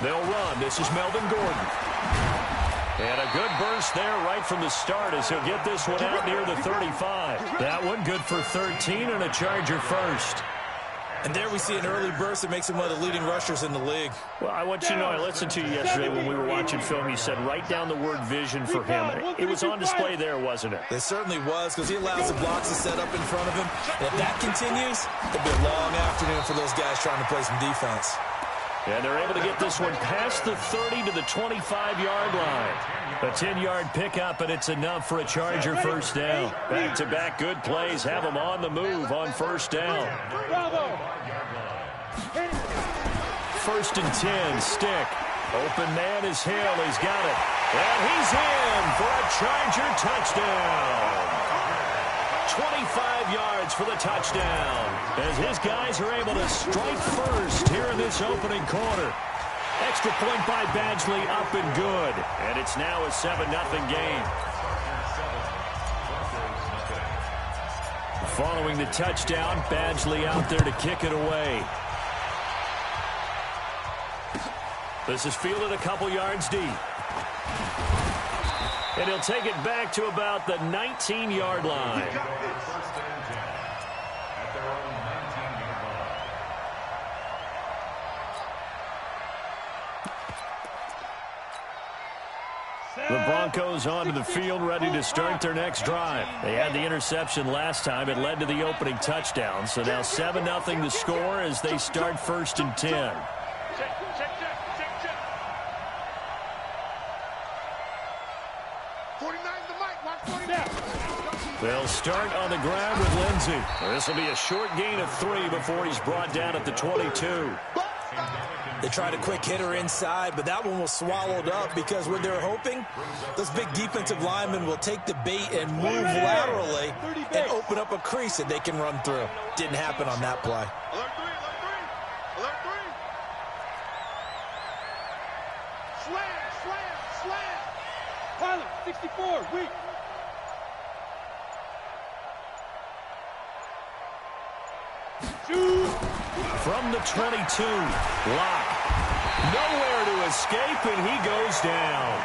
They'll run. This is Melvin Gordon. And a good burst there right from the start as he'll get this one out near the 35. That one good for 13 and a Charger first. And there we see an early burst that makes him one of the leading rushers in the league. Well, I want you to know, I listened to you yesterday when we were watching film. You said write down the word vision for him. It was on display there, wasn't it? It certainly was, because he allows the blocks to set up in front of him. And if that continues, it'll be a long afternoon for those guys trying to play some defense. And they're able to get this one past the 30 to the 25-yard line. A 10-yard pickup, and it's enough for a Charger first down. Back-to-back good plays have them on the move on first down. First and 10, Stick. Open man is Hill. He's got it. And he's in for a Charger touchdown. 25 yards for the touchdown as his guys are able to strike first here in this opening quarter. Extra point by Badgley, up and good. And it's now a 7-0 game. Following the touchdown, Badgley out there to kick it away. This is fielded a couple yards deep. And he'll take it back to about the 19-yard line. The Broncos onto the field, ready to start their next drive. They had the interception last time. It led to the opening touchdown. So now 7-0 the score as they start first and 10. They'll start on the ground with Lindsey. This will be a short gain of 3 before he's brought down at the 22. They tried a quick hitter inside, but that one was swallowed up because what they're hoping, those big defensive linemen will take the bait and move laterally and open up a crease that they can run through. Didn't happen on that play. Alert 3, alert 3. Slam. Pilot, 64, weak. From the 22, Locke. Nowhere to escape, and he goes down.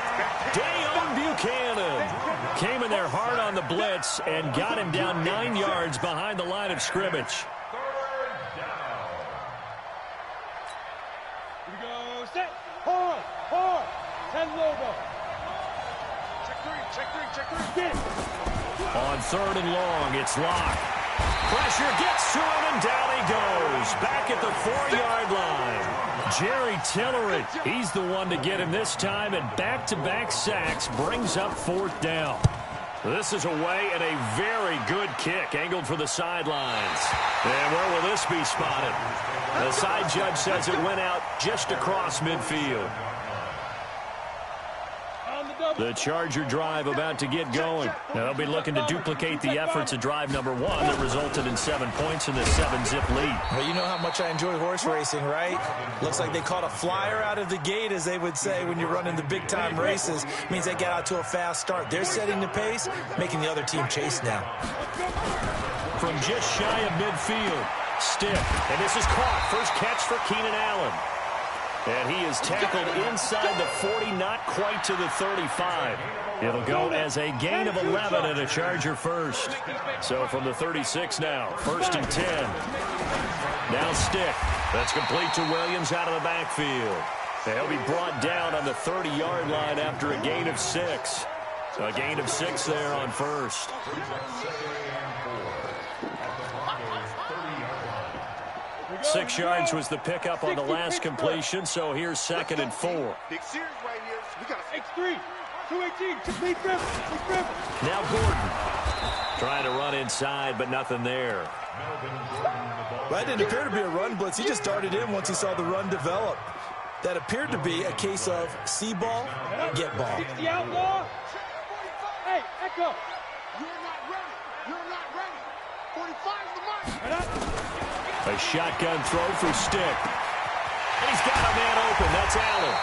Dayon Buchanan came in there hard on the blitz and got him down 9 yards behind the line of scrimmage. Here we go. Set. Hard. 10 logo. Check three. Get it. On 3rd and long, it's Locke. Pressure gets to him, and down he goes. Back at the 4-yard line. Jerry Tillery, he's the one to get him this time, and back-to-back sacks brings up 4th down. This is away and a very good kick, angled for the sidelines. And where will this be spotted? The side judge says it went out just across midfield. The Charger drive about to get going. Now they'll be looking to duplicate the efforts of drive number 1 that resulted in 7 points in the 7-zip lead. Well, you know how much I enjoy horse racing, right? Looks like they caught a flyer out of the gate, as they would say when you're running the big-time races. Means they get out to a fast start. They're setting the pace, making the other team chase now. From just shy of midfield, Stick. And this is caught. First catch for Keenan Allen. And he is tackled inside the 40, not quite to the 35. It'll go as a gain of 11 and a Charger first. So from the 36 now, 1st and 10. Now Stick. That's complete to Williams out of the backfield. He'll be brought down on the 30-yard line after a gain of 6. So a gain of 6 there on first. 6 yards was the pickup on the last completion, so here's 2nd and 4. Big series right here. We got X3, 218, Now Gordon trying to run inside, but nothing there. That didn't appear to be a run blitz. He just darted in once he saw the run develop. That appeared to be a case of see ball, get ball. 60 outlaw. Hey, Echo. You're not ready. 45's the mark. A shotgun throw for Stick. And he's got a man open. That's Allen.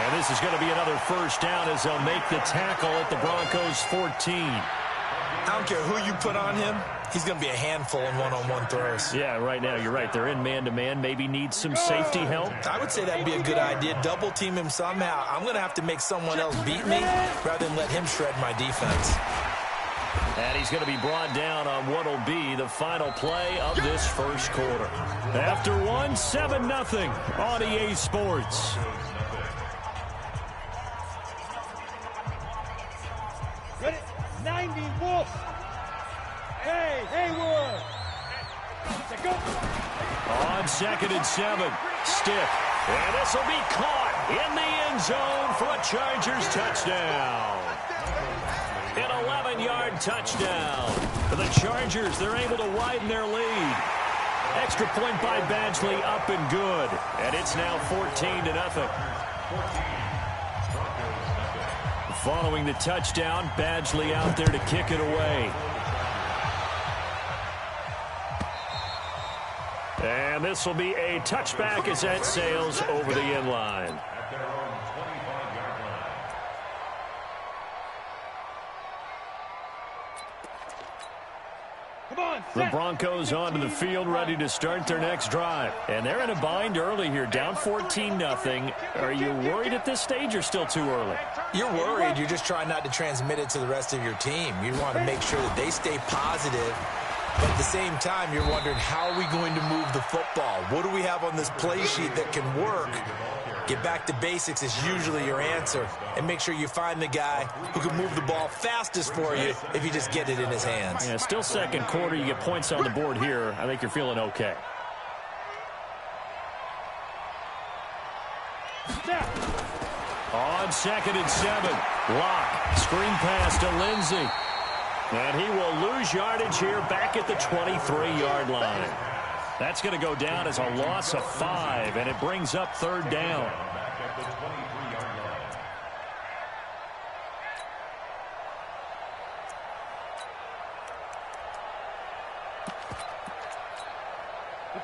And this is going to be another first down as they'll make the tackle at the Broncos 14. I don't care who you put on him. He's going to be a handful in one-on-one throws. Yeah, right now, you're right. They're in man-to-man. Maybe need some safety help. I would say that would be a good idea. Double team him somehow. I'm going to have to make someone else beat me rather than let him shred my defense. And he's going to be brought down on what will be the final play of this first quarter. After one, 7-0 on EA Sports. Ready? 90 Wolf. Hey, Hayward. Go. On 2nd and 7, Stiff. And this will be caught in the end zone for a Chargers touchdown. An 11-yard touchdown. For the Chargers, they're able to widen their lead. Extra point by Badgley, up and good. And it's now 14-0. Following the touchdown, Badgley out there to kick it away. And this will be a touchback as that sails over the end line. The Broncos onto the field, ready to start their next drive. And they're in a bind early here, down 14-0. Are you worried at this stage or still too early? You're worried. You're just trying not to transmit it to the rest of your team. You want to make sure that they stay positive. But at the same time, you're wondering, how are we going to move the football? What do we have on this play sheet that can work? Get back to basics is usually your answer. And make sure you find the guy who can move the ball fastest for you if you just get it in his hands. Yeah, still second quarter. You get points on the board here. I think you're feeling okay. On 2nd and 7, Locke. Screen pass to Lindsey. And he will lose yardage here back at the 23-yard line. That's going to go down as a loss of 5, and it brings up 3rd down.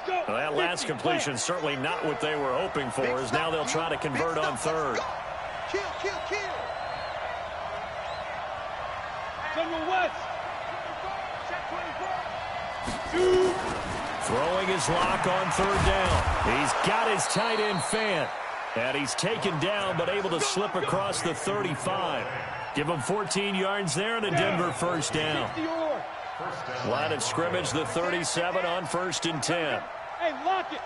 Well, that last completion certainly not what they were hoping for, as now they'll try to convert on 3rd. Kill. West. Throwing his Lock on 3rd down. He's got his tight end Fant. And he's taken down, but able to slip across the 35. Give him 14 yards there and a Denver 1st down. Line of scrimmage, the 37 on 1st and 10. Hey, lock it.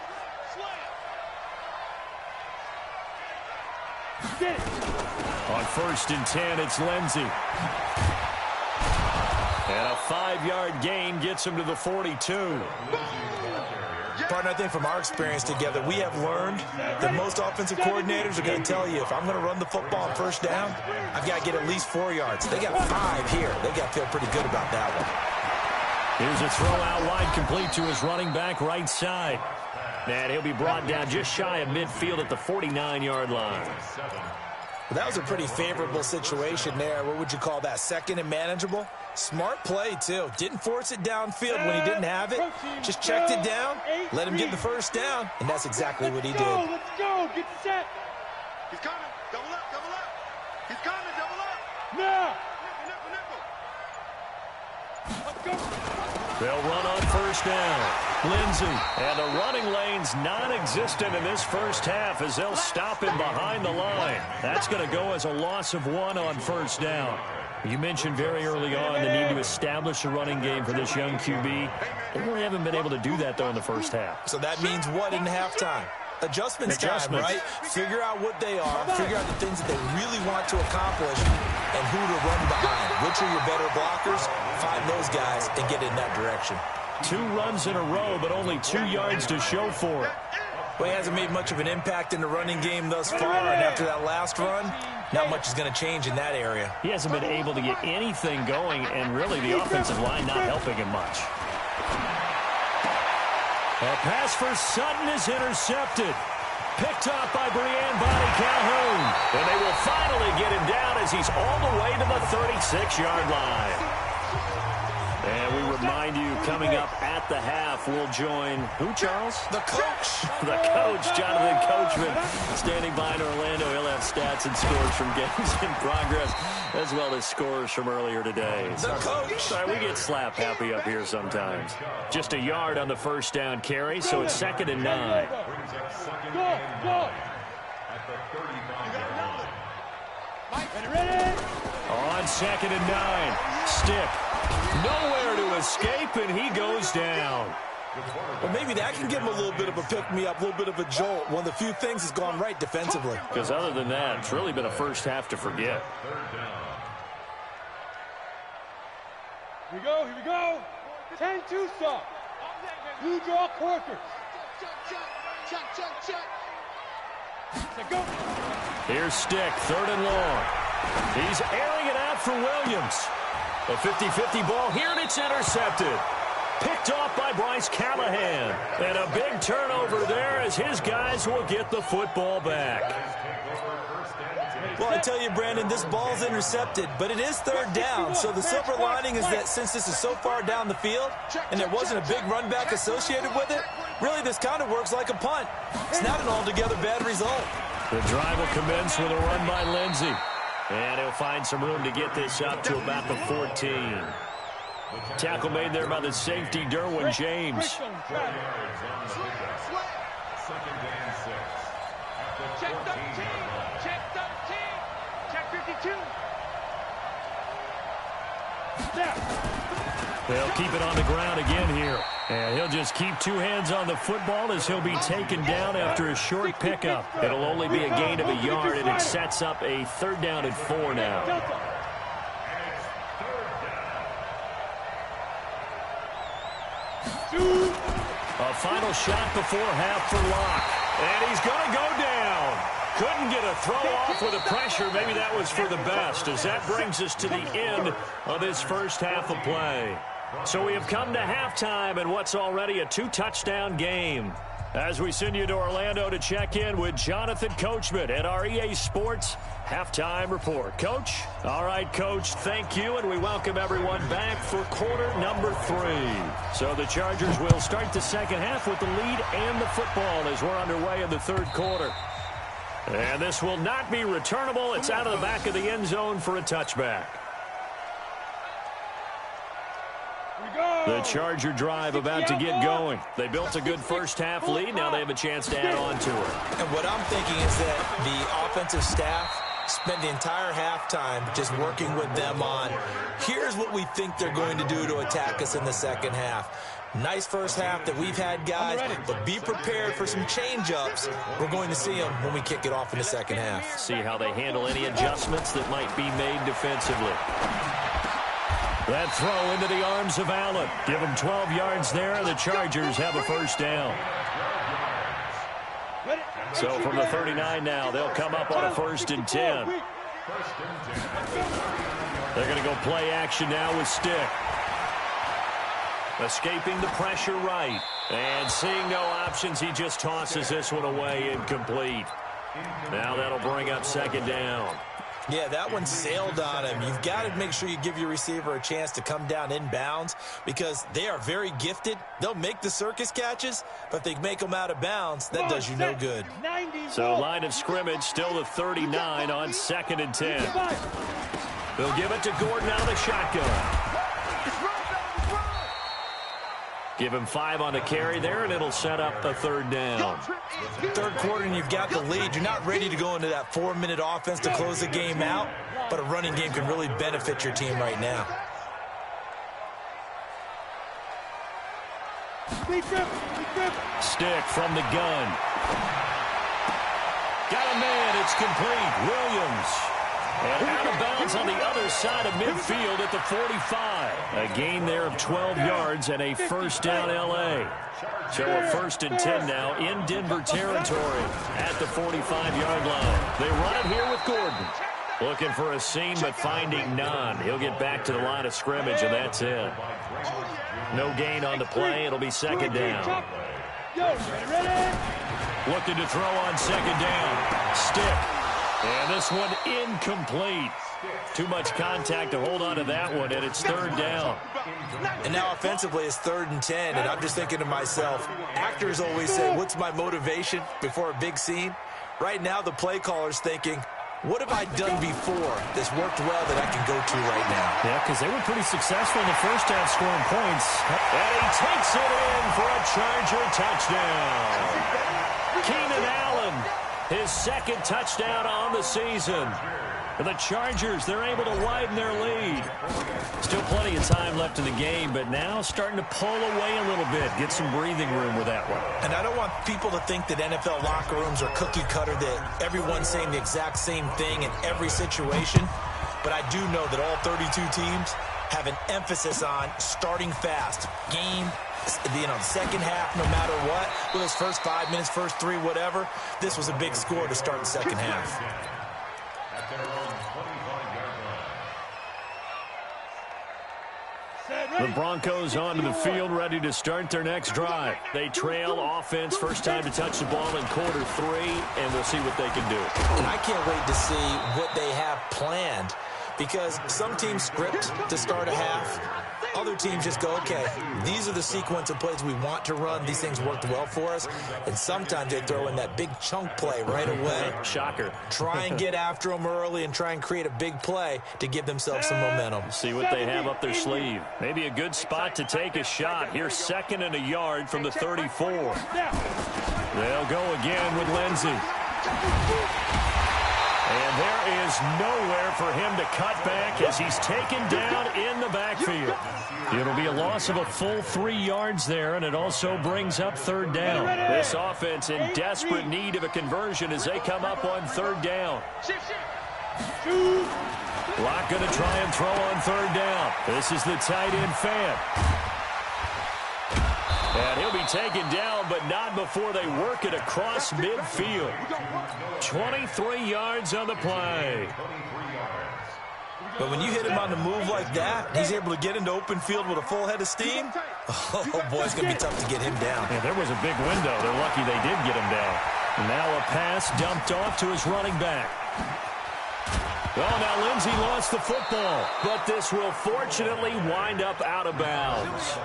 Get it. On 1st and 10, it's Lindsey. And a 5-yard gain gets him to the 42. Partner, I think from our experience together, we have learned that most offensive coordinators are going to tell you, if I'm going to run the football on 1st down, I've got to get at least 4 yards. They got 5 here. They got to feel pretty good about that one. Here's a throw out wide, complete to his running back right side. And he'll be brought down just shy of midfield at the 49-yard line. Well, that was a pretty favorable situation there. What would you call that? 2nd and manageable? Smart play, too. Didn't force it downfield when he didn't have it. Just checked it down, let him get the 1st down, and that's exactly what he did. Let's go. Get set. He's coming. Double up. He's coming. Double up. Now. Nickel. Let's go. They'll run on 1st down. Lindsey. And the running lane's non-existent in this first half as they'll stop him behind the line. That's going to go as a loss of 1 on 1st down. You mentioned very early on the need to establish a running game for this young QB. They really haven't been able to do that, though, in the first half. So that means what in halftime? Adjustments time, right? Figure out what they are, figure out the things that they really want to accomplish, and who to run behind. Which are your better blockers? Find those guys and get in that direction. 2 runs in a row, but only 2 yards to show for it. Well, he hasn't made much of an impact in the running game thus far, and after that last run, not much is going to change in that area. He hasn't been able to get anything going, and really the offensive line not helping him much. A pass for Sutton is intercepted. Picked up by Brian Body Calhoun. And they will finally get him down as he's all the way to the 36-yard line. And we remind you, coming up at the half, we'll join who, Charles? The coach. The coach, Jonathan Coachman, standing by in Orlando. He'll have stats and scores from games in progress, as well as scores from earlier today. The coach. Sorry, we get slap happy up here sometimes. Just a yard on the first down carry, so it's 2nd and 9. Go. Ready? On 2nd and 9, Stick. Nowhere to escape, and he goes down. Well, maybe that can give him a little bit of a pick-me-up, a little bit of a jolt. One of the few things that's gone right defensively. Because other than that, it's really been a first half to forget. Here we go. 10-2 stop. Blue draw quarters. Check. Go. Here's Stick, 3rd and long. He's airing it out for Williams. A 50-50 ball here, and it's intercepted. Picked off by Bryce Callahan. And a big turnover there as his guys will get the football back. Well, I tell you, Brandon, this ball's intercepted, but it is 3rd down. So the silver lining is that since this is so far down the field and there wasn't a big run back associated with it, really this kind of works like a punt. It's not an altogether bad result. The drive will commence with a run by Lindsey. And he'll find some room to get this up to about the 14. Tackle made there by the safety, Derwin James. Check 13. Check 52. They'll keep it on the ground again here. And he'll just keep 2 hands on the football as he'll be taken down after a short pickup. It'll only be a gain of a yard, and it sets up a 3rd down and 4 now. A final shot before half for Locke. And he's going to go down. Couldn't get a throw off with the pressure. Maybe that was for the best, as that brings us to the end of this first half of play. So we have come to halftime in what's already a 2-touchdown game. As we send you to Orlando to check in with Jonathan Coachman at our EA Sports Halftime Report. Coach? All right, Coach, thank you, and we welcome everyone back for quarter number 3. So the Chargers will start the second half with the lead and the football as we're underway in the 3rd quarter. And this will not be returnable. It's out of the back of the end zone for a touchback. The Charger drive about to get going. They built a good first half lead. Now they have a chance to add on to it. And what I'm thinking is that the offensive staff spent the entire halftime just working with them on, here's what we think they're going to do to attack us in the second half. Nice first half that we've had, guys, but be prepared for some change-ups. We're going to see them when we kick it off in the second half. See how they handle any adjustments that might be made defensively. That throw into the arms of Allen. Give them 12 yards there. The Chargers have a first down. So from the 39 now, they'll come up on a 1st and 10. They're going to go play action now with Stick. Escaping the pressure right. And seeing no options, he just tosses this one away incomplete. Now that'll bring up 2nd down. Yeah, that one sailed on him. You've got to make sure you give your receiver a chance to come down inbounds because they are very gifted. They'll make the circus catches, but if they make them out of bounds, that does you no good. So line of scrimmage, still the 39 on 2nd and 10. They'll give it to Gordon out of the shotgun. Give him 5 on the carry there, and it'll set up a 3rd down. 3rd quarter, and you've got the lead. You're not ready to go into that 4-minute offense to close the game out, but a running game can really benefit your team right now. Stick from the gun. Got a man. It's complete. Williams. And out of bounds on the other side of midfield at the 45. A gain there of 12 yards and a 1st down L.A. So a 1st and 10 now in Denver territory at the 45-yard line. They run it here with Gordon. Looking for a seam, but finding none. He'll get back to the line of scrimmage, and that's it. No gain on the play. It'll be 2nd down. Looking to throw on 2nd down. Stick. And this one incomplete. Too much contact to hold on to that one, and it's third down. And now offensively it's 3rd and 10, and I'm just thinking to myself, actors always say, what's my motivation before a big scene? Right now the play caller's thinking, what have I done before that's worked well that I can go to right now? Yeah, because they were pretty successful in the first half scoring points. And he takes it in for a Charger touchdown. Keenan Allen, his 2nd touchdown on the season. And the Chargers, they're able to widen their lead. Still plenty of time left in the game, but now starting to pull away a little bit. Get some breathing room with that one. And I don't want people to think that NFL locker rooms are cookie cutter, that everyone's saying the exact same thing in every situation. But I do know that all 32 teams have an emphasis on starting fast. Game, the second half, no matter what, with those first 5 minutes, first 3, whatever, this was a big score to start the second half. The Broncos onto the field, ready to start their next drive. They trail offense, first time to touch the ball in quarter 3, and we'll see what they can do. And I can't wait to see what they have planned, because some teams script to start a half. Other teams just go, okay, these are the sequence of plays we want to run. These things worked well for us. And sometimes they throw in that big chunk play right away. Shocker. Try and get after them early and try and create a big play to give themselves some momentum. See what they have up their sleeve. Maybe a good spot to take a shot. Here's 2nd and a yard from the 34. They'll go again with Lindsey. And there is nowhere for him to cut back as he's taken down in the backfield. It'll be a loss of a full 3 yards there, and it also brings up 3rd down. This offense in desperate need of a conversion as they come up on 3rd down. Locke going to try and throw on 3rd down. This is the tight end fan. And he'll be taken down, but not before they work it across midfield. 23 yards on the play. But when you hit him on the move like that, he's able to get into open field with a full head of steam. Oh, boy, it's going to be tough to get him down. Yeah, there was a big window. They're lucky they did get him down. And now a pass dumped off to his running back. Oh, now Lindsey lost the football, but this will fortunately wind up out of bounds.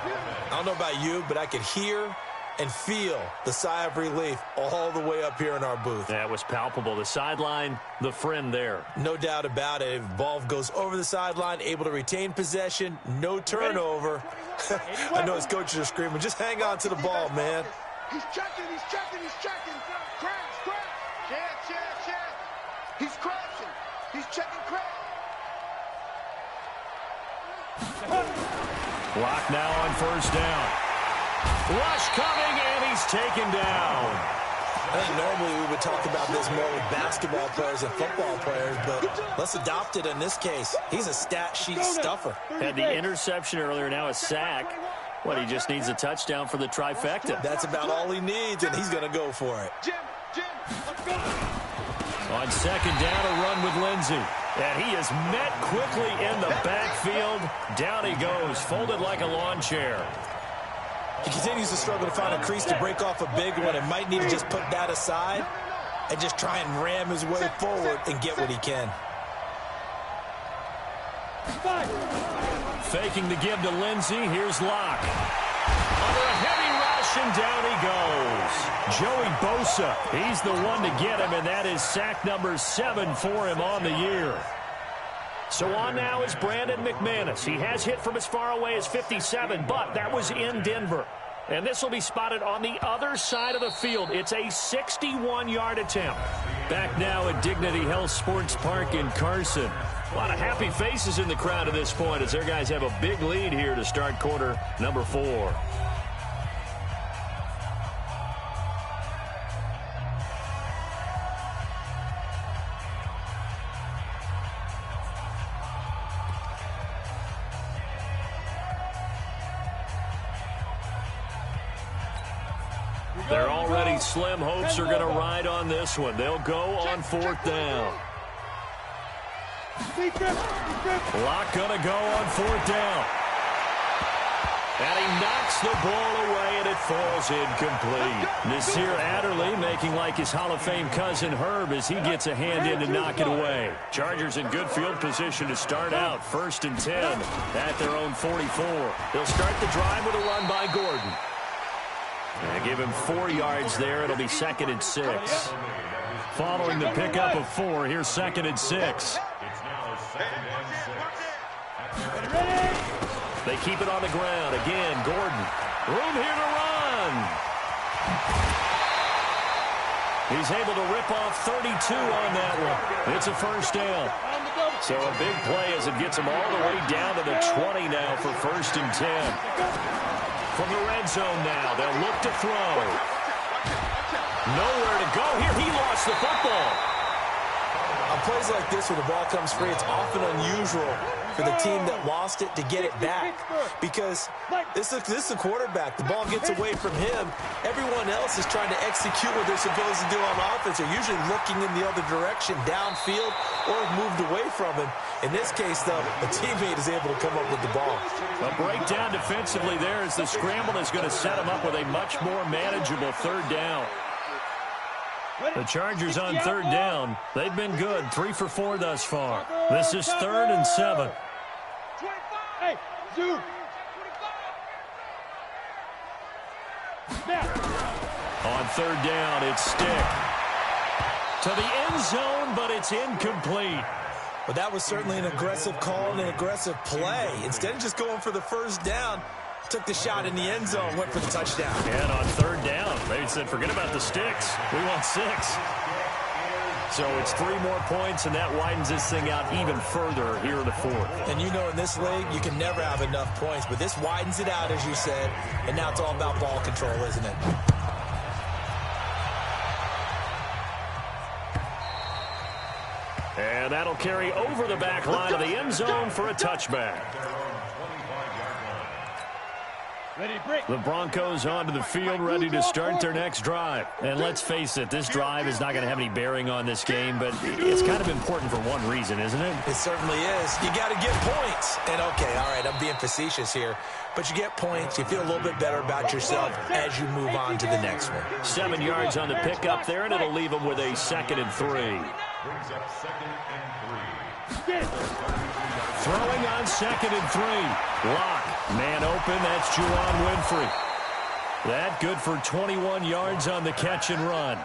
I don't know about you, but I could hear and feel the sigh of relief all the way up here in our booth. That was palpable. The sideline, the friend there. No doubt about it. Ball goes over the sideline, able to retain possession, no turnover. I know his coaches are screaming, just hang on to the ball, man. He's checking, he's checking, he's checking. Crash, crash. Check. He's crashing. He's checking crash. Clock now on 1st down. Rush coming, and he's taken down. I think normally we would talk about this more with basketball players and football players, but let's adopt it in this case. He's a stat sheet stuffer. Had the interception earlier, now a sack. What, he just needs a touchdown for the trifecta. That's about all he needs, and he's going to go for it. Jim, let's go. On 2nd down, a run with Lindsey. And he is met quickly in the backfield. Down he goes, folded like a lawn chair. He continues to struggle to find a crease to break off a big one and might need to just put that aside and just try and ram his way forward and get what he can. Faking the give to Lindsey. Here's Locke. Under a heavy rush, and down he goes. Joey Bosa, he's the one to get him, and that is sack number 7 for him on the year. So on now is Brandon McManus. He has hit from as far away as 57, but that was in Denver. And this will be spotted on the other side of the field. It's a 61-yard attempt. Back now at Dignity Health Sports Park in Carson. A lot of happy faces in the crowd at this point as their guys have a big lead here to start quarter number 4. They're already slim hopes are going to ride on this one. They'll go on 4th down. Locke going to go on 4th down. And he knocks the ball away, and it falls incomplete. Nasir Adderley making like his Hall of Fame cousin Herb as he gets a hand in to knock it away. Chargers in good field position to start out. 1st and 10 at their own 44. They'll start the drive with a run by Gordon. And give him 4 yards there. It'll be 2nd and 6. Following the pickup of 4, here's 2nd and 6. They keep it on the ground. Again, Gordon. Room here to run. He's able to rip off 32 on that one. It's a 1st down. So a big play as it gets him all the way down to the 20 now for 1st and 10. From the red zone now, they'll look to throw. Nowhere to go here. He lost the football. On plays like this, when the ball comes free, it's often unusual for the team that lost it to get it back, because this is the quarterback. The ball gets away from him. Everyone else is trying to execute what they're supposed to do on offense. They're usually looking in the other direction, downfield, or moved away from him. In this case, though, a teammate is able to come up with the ball. A breakdown defensively there as the scramble is going to set him up with a much more manageable 3rd down. The Chargers on 3rd down. They've been good. 3 for 4 thus far. This is 3rd and 7. Hey, Zoo. On 3rd down, it's Stick. To the end zone, but it's incomplete. But that was certainly an aggressive call and an aggressive play. Instead of just going for the 1st down, took the shot in the end zone, went for the touchdown. And on 3rd down, they said, forget about the sticks. We want 6. So it's 3 more points, and that widens this thing out even further here in the 4th. And you know in this league, you can never have enough points, but this widens it out, as you said, and now it's all about ball control, isn't it? And that'll carry over the back line of the end zone for a touchback. The Broncos onto the field, ready to start their next drive. And let's face it, this drive is not going to have any bearing on this game, but it's kind of important for one reason, isn't it? It certainly is. You got to get points. And, okay, all right, I'm being facetious here, but you get points, you feel a little bit better about yourself as you move on to the next one. 7 yards on the pickup there, and it'll leave them with a 2nd and 3. Throwing on 2nd and 3. Lock. Man open. That's Juwan Winfrey. That good for 21 yards on the catch and run.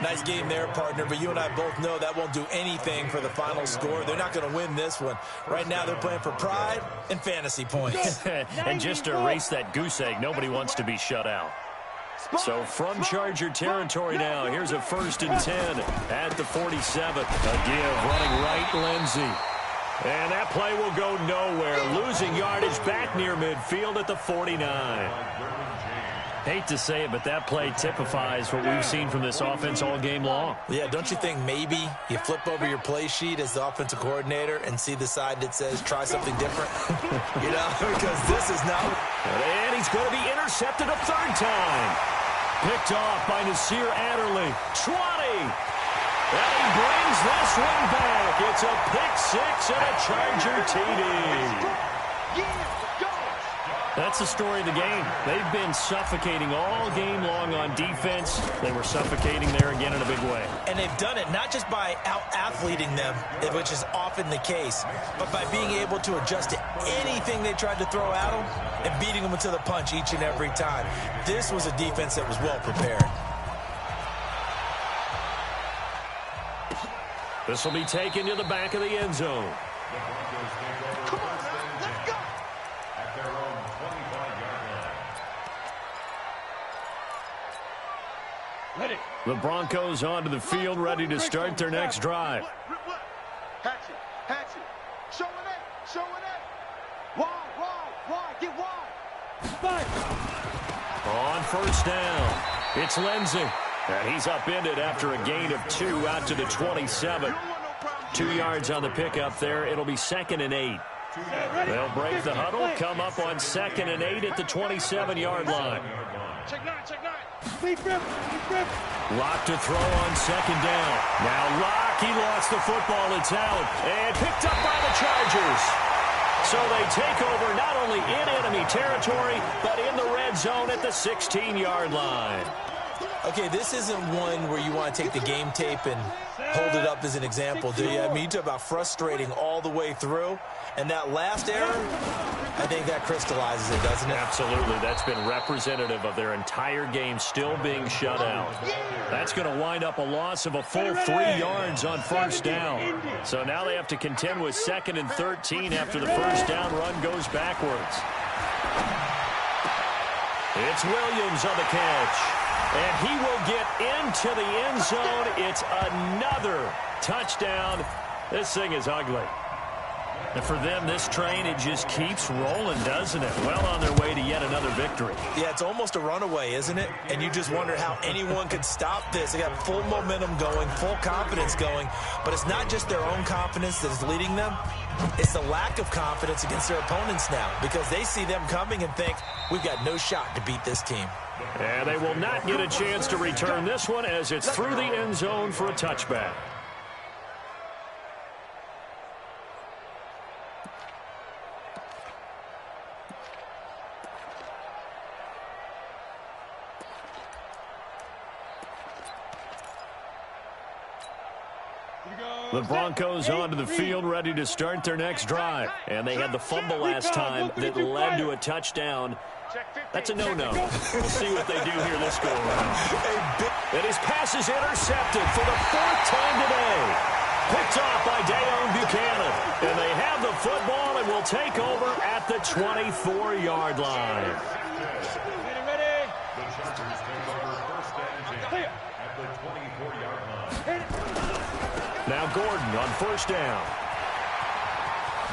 Nice game there, partner, but you and I both know that won't do anything for the final score. They're not going to win this one. Right now they're playing for pride and fantasy points. And just to erase that goose egg, nobody wants to be shut out. So from Charger territory now, here's a 1st and 10 at the 47. A give running right, Lindsey. And that play will go nowhere. Losing yardage back near midfield at the 49. Hate to say it, but that play typifies what we've seen from this offense all game long. Yeah, don't you think maybe you flip over your play sheet as the offensive coordinator and see the side that says try something different? You know, because this is not. And he's going to be intercepted a 3rd time. Picked off by Nasir Adderley. 20. And he brings this one back. It's a pick 6 and a Charger TD. That's the story of the game. They've been suffocating all game long on defense. They were suffocating there again in a big way. And they've done it not just by out-athleting them, which is often the case, but by being able to adjust to anything they tried to throw at them and beating them to the punch each and every time. This was a defense that was well prepared. This will be taken to the back of the end zone. Come on, man. Let's go. At their own 25-yard line. Ready. The Broncos onto the field, ready to start their next drive. Hatch it. Show it. Wide. Get wide. On 1st down, it's Lindsey. And he's upended after a gain of 2 out to the 27. 2 yards on the pickup there. It'll be 2nd and 8. They'll break the huddle, come up on 2nd and 8 at the 27-yard line. Check 9. Lead grip. Lock to throw on 2nd down. Now Lock, he lost the football. It's out. And picked up by the Chargers. So they take over not only in enemy territory, but in the red zone at the 16-yard line. Okay, this isn't one where you want to take the game tape and hold it up as an example, do you? I mean, you talk about frustrating all the way through. And that last error, I think that crystallizes it, doesn't it? Absolutely. That's been representative of their entire game still being shut out. That's going to wind up a loss of a full 3 yards on first down. So now they have to contend with 2nd and 13 after the first down run goes backwards. It's Williams on the catch. And he will get into the end zone. It's another touchdown. This thing is ugly. And for them, this train, it just keeps rolling, doesn't it? Well on their way to yet another victory. Yeah, it's almost a runaway, isn't it? And you just wonder how anyone could stop this. They got full momentum going, full confidence going. But it's not just their own confidence that is leading them. It's the lack of confidence against their opponents now because they see them coming and think, we've got no shot to beat this team. And they will not get a chance to return this one as it's through the end zone for a touchback. The Broncos onto the field ready to start their next drive. And they had the fumble last time that led to a touchdown. That's a no-no. We'll see what they do here this go-around. And his pass is intercepted for the 4th time today. Picked off by Dayon Buchanan. And they have the football and will take over at the 24-yard line. Ready. The Chargers take over 1st and 10 at the 24-yard line. Now Gordon on first down.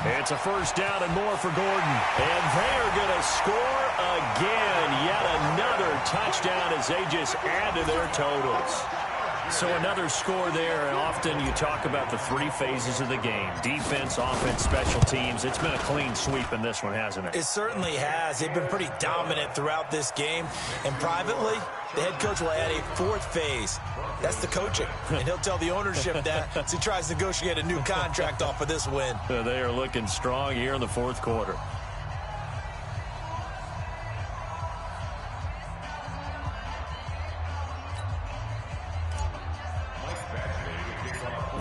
It's a first down and more for Gordon. And they are going to score again. Yet another touchdown as they just add to their totals. So another score there, and often you talk about the 3 phases of the game. Defense, offense, special teams. It's been a clean sweep in this one, hasn't it? It certainly has. They've been pretty dominant throughout this game. And privately, the head coach will add a 4th phase. That's the coaching. And he'll tell the ownership that as he tries to negotiate a new contract off of this win. They are looking strong here in the 4th quarter.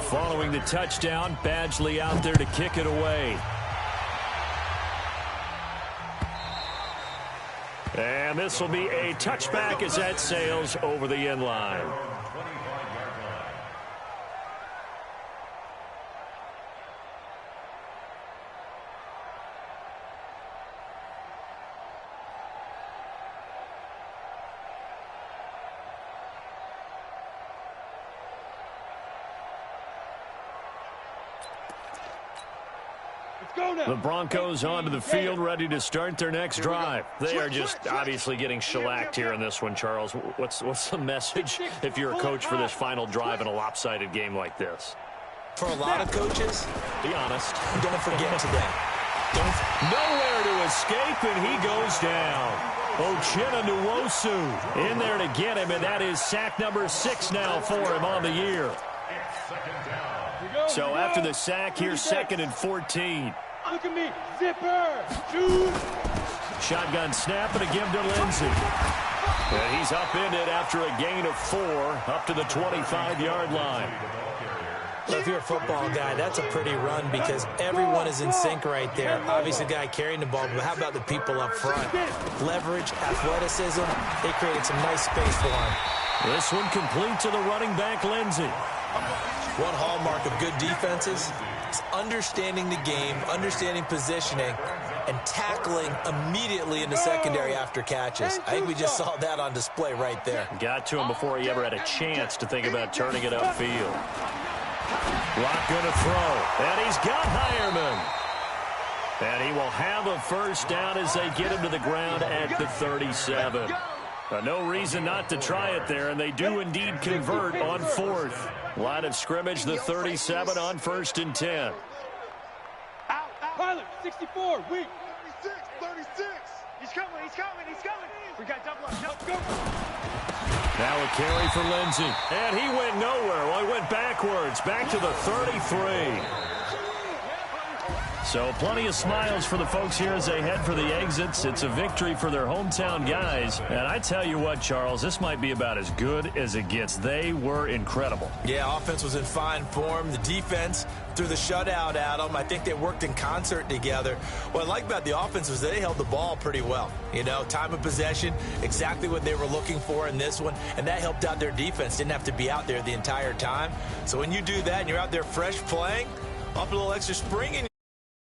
Following the touchdown, Badgley out there to kick it away. And this will be a touchback as that sails over the end line. The Broncos onto the field ready to start their next drive. They are just obviously getting shellacked here in this one, Charles. What's the message if you're a coach for this final drive in a lopsided game like this? For a lot of coaches, be honest, don't forget today. Nowhere to escape, and he goes down. Uchenna Nwosu in there to get him, and that is sack number 6 now for him on the year. So after the sack, here's 2nd and 14. Look at me. Zipper. Shoot. Shotgun snap and a give to Lindsey. And he's upended after a gain of 4 up to the 25-yard line. Well, if you're a football guy, that's a pretty run because everyone is in sync right there. Obviously, the guy carrying the ball, but how about the people up front? Leverage, athleticism, they created some nice space for him. This one complete to the running back, Lindsey. One hallmark of good defenses is understanding the game, understanding positioning, and tackling immediately in the secondary after catches. I think we just saw that on display right there. Got to him before he ever had a chance to think about turning it upfield. Rock going to throw, and he's got Hireman. And he will have a first down as they get him to the ground at the 37. No reason not to try it there, and they do indeed convert on 4th. Line of scrimmage, the 37 on 1st and 10. Pilot, 64, weak. 36. He's coming. We got double up. Go. Now a carry for Lindsey. And he went nowhere. Well, he went backwards, back to the 33. So plenty of smiles for the folks here as they head for the exits. It's a victory for their hometown guys. And I tell you what, Charles, this might be about as good as it gets. They were incredible. Yeah, offense was in fine form. The defense threw the shutout at them. I think they worked in concert together. What I like about the offense was they held the ball pretty well. You know, time of possession, exactly what they were looking for in this one. And that helped out their defense. Didn't have to be out there the entire time. So when you do that and you're out there fresh playing, up a little extra spring in